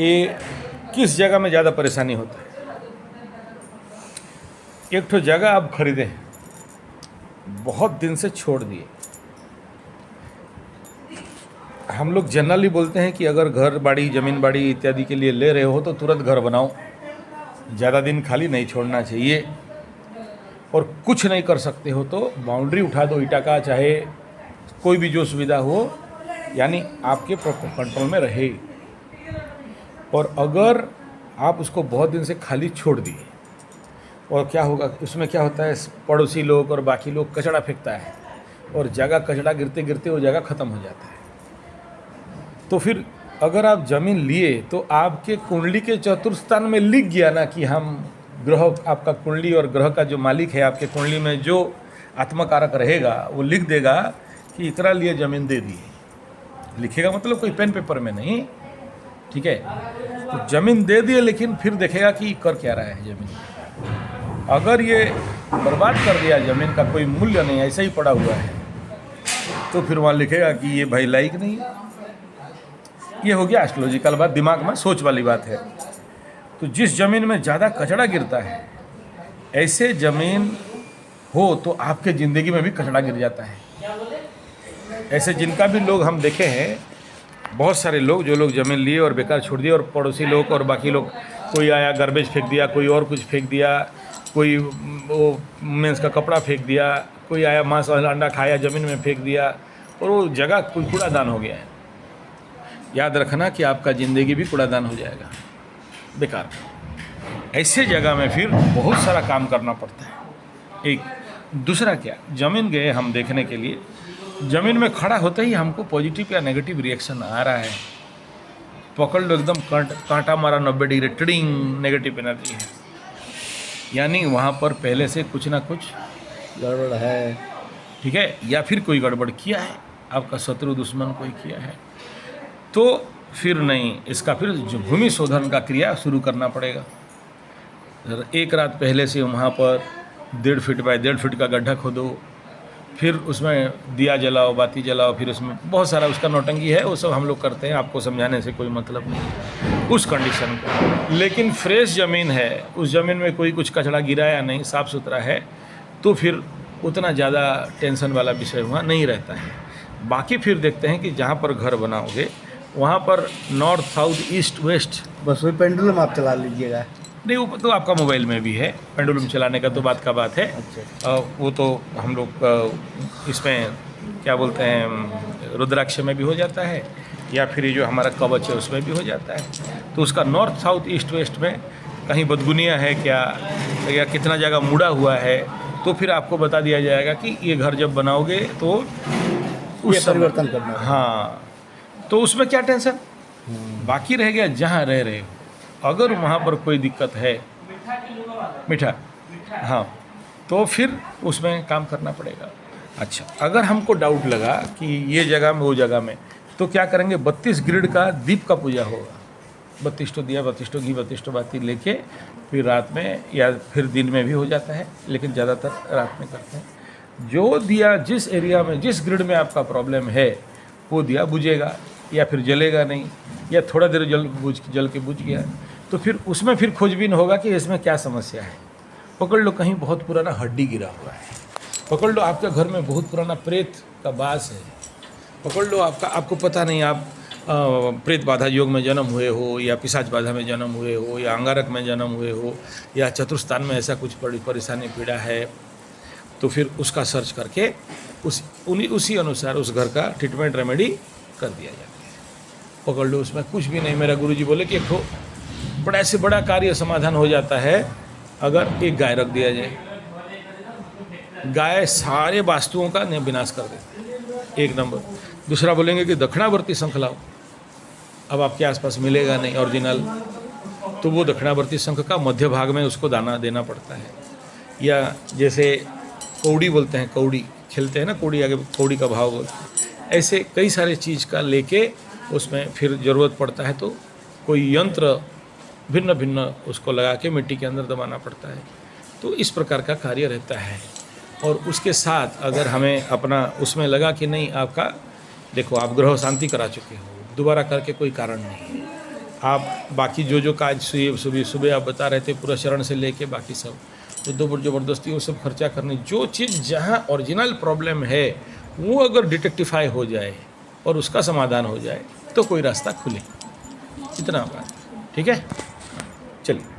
ये किस जगह में ज़्यादा परेशानी होता है। एक तो जगह आप खरीदे, बहुत दिन से छोड़ दिए। हम लोग जनरली बोलते हैं कि अगर घर बाड़ी, ज़मीन बाड़ी इत्यादि के लिए ले रहे हो तो तुरंत घर बनाओ, ज़्यादा दिन खाली नहीं छोड़ना चाहिए। और कुछ नहीं कर सकते हो तो बाउंड्री उठा दो ईटा का, चाहे कोई भी जो सुविधा हो, यानी आपके कंट्रोल में रहे। और अगर आप उसको बहुत दिन से खाली छोड़ दिए, और क्या होगा, उसमें क्या होता है, पड़ोसी लोग और बाकी लोग कचरा फेंकता है और जगह कचरा गिरते गिरते वो जगह ख़त्म हो जाता है। तो फिर अगर आप ज़मीन लिए तो आपके कुंडली के चतुर्थ स्थान में लिख गया ना कि हम ग्रह, आपका कुंडली और ग्रह का जो मालिक है आपके कुंडली में जो आत्मकारक रहेगा वो लिख देगा कि इतना लिए ज़मीन दे दी। लिखेगा मतलब कोई पेन पेपर में नहीं, ठीक है। तो ज़मीन दे दिए, लेकिन फिर देखेगा कि कर क्या रहा है ज़मीन। अगर ये बर्बाद कर दिया, ज़मीन का कोई मूल्य नहीं, ऐसा ही पड़ा हुआ है, तो फिर वहाँ लिखेगा कि ये भाई लायक नहीं है। ये हो गया एस्ट्रोलॉजिकल बात, दिमाग में सोच वाली बात है। तो जिस ज़मीन में ज़्यादा कचरा गिरता है, ऐसे ज़मीन हो तो आपके ज़िंदगी में भी कचरा गिर जाता है। ऐसे जिनका भी लोग हम देखे हैं, बहुत सारे लोग जो लोग ज़मीन लिए और बेकार छोड़ दिए, और पड़ोसी लोग और बाकी लोग, कोई आया गार्बेज फेंक दिया, कोई और कुछ फेंक दिया, कोई वो मेंस का कपड़ा फेंक दिया, कोई आया मांस वाला अंडा खाया ज़मीन में फेंक दिया, और वो जगह कोई कूड़ादान हो गया है। याद रखना कि आपका ज़िंदगी भी कूड़ादान हो जाएगा, बेकार। ऐसे जगह में फिर बहुत सारा काम करना पड़ता है। एक दूसरा क्या, ज़मीन गए हम देखने के लिए, ज़मीन में खड़ा होते ही हमको पॉजिटिव या नेगेटिव रिएक्शन आ रहा है, पकड़ लो एकदम कांटा मारा 90 डिग्री, ट्रिंग, नेगेटिव एनर्जी है। यानी वहाँ पर पहले से कुछ ना कुछ गड़बड़ है, ठीक है, या फिर कोई गड़बड़ किया है, आपका शत्रु दुश्मन कोई किया है। तो फिर नहीं, इसका फिर जो भूमि शोधन का क्रिया शुरू करना पड़ेगा। एक रात पहले से वहाँ पर 1.5 फीट बाय 1.5 फीट का गड्ढा खोदो, फिर उसमें दिया जलाओ, बाती जलाओ, फिर उसमें बहुत सारा उसका नौटंकी है, वो सब हम लोग करते हैं, आपको समझाने से कोई मतलब नहीं उस कंडीशन को। लेकिन फ्रेश ज़मीन है, उस ज़मीन में कोई कुछ कचरा गिरा या नहीं, साफ़ सुथरा है, तो फिर उतना ज़्यादा टेंशन वाला विषय वहाँ नहीं रहता है। बाकी फिर देखते हैं कि जहाँ पर घर बनाओगे वहाँ पर नॉर्थ, साउथ, ईस्ट, वेस्ट, बस वही पेंडुलम आप चला लीजिएगा। नहीं, वो तो आपका मोबाइल में भी है, पेंडुलम चलाने का तो बात का बात है। अच्छा। वो तो हम लोग इसमें क्या बोलते हैं, रुद्राक्ष में भी हो जाता है, या फिर ये जो हमारा कवच है उसमें भी हो जाता है। तो उसका नॉर्थ, साउथ, ईस्ट, वेस्ट में कहीं बदगुनिया है क्या, या कितना जगह मुड़ा हुआ है, तो फिर आपको बता दिया जाएगा कि ये घर जब बनाओगे तो उस परिवर्तन करना है। हाँ, तो उसमें क्या टेंशन। बाकी रह गया जहाँ रह रहे हो, अगर वहाँ पर कोई दिक्कत है, मीठा, हाँ, तो फिर उसमें काम करना पड़ेगा। अच्छा, अगर हमको डाउट लगा कि ये जगह में वो जगह में, तो क्या करेंगे, 32 ग्रिड का दीप का पूजा होगा। 32 दिया, 32 घी, 32 बाती लेके फिर रात में या फिर दिन में भी हो जाता है, लेकिन ज़्यादातर रात में करते हैं। जो दिया जिस एरिया में, जिस ग्रिड में आपका प्रॉब्लम है, वो दिया बुझेगा या फिर जलेगा नहीं, या थोड़ा देर जल के बुझ गया, तो फिर उसमें फिर खोजबीन होगा कि इसमें क्या समस्या है। पकड़ लो कहीं बहुत पुराना हड्डी गिरा हुआ है, पकड़ लो आपके घर में बहुत पुराना प्रेत का वास है, पकड़ लो आपको पता नहीं, आप प्रेत बाधा योग में जन्म हुए हो, या पिशाच बाधा में जन्म हुए हो, या अंगारक में जन्म हुए हो, या चतुर्स्थान में ऐसा कुछ बड़ी परेशानी पीड़ा है, तो फिर उसका सर्च करके उसी अनुसार उस घर का ट्रीटमेंट रेमेडी कर दिया जाता है। पकड़ लो उसमें कुछ भी नहीं, मेरा गुरुजी बोले कि एक बड़ा से बड़ा कार्य समाधान हो जाता है अगर एक गाय रख दिया जाए। गाय सारे वास्तुओं का विनाश कर देती है, एक नंबर। दूसरा बोलेंगे कि दक्षिणावर्ती शंख लाओ, अब आपके आसपास मिलेगा नहीं ओरिजिनल, तो वो दक्षिणावर्ती शंख का मध्य भाग में उसको दाना देना पड़ता है। या जैसे कौड़ी बोलते हैं, कौड़ी खेलते हैं ना, कौड़ी आगे कौड़ी का भाव बोलते हैं, ऐसे कई सारे चीज़ का लेके उसमें फिर ज़रूरत पड़ता है, तो कोई यंत्र भिन्न भिन्न उसको लगा के मिट्टी के अंदर दबाना पड़ता है। तो इस प्रकार का कार्य रहता है। और उसके साथ अगर हमें अपना उसमें लगा कि नहीं, आपका देखो, आप ग्रह शांति करा चुके हो, दोबारा करके कोई कारण नहीं है, आप बाकी जो काज सुबह सुबह आप बता रहे थे पूरा शरण से लेके बाकी सब तो दो ज़बरदस्ती वो सब खर्चा करने, जो चीज़ जहाँ ओरिजिनल प्रॉब्लम है वो अगर डिटेक्टिफाई हो जाए और उसका समाधान हो जाए तो कोई रास्ता खुले। इतना बात, ठीक है, चलिए।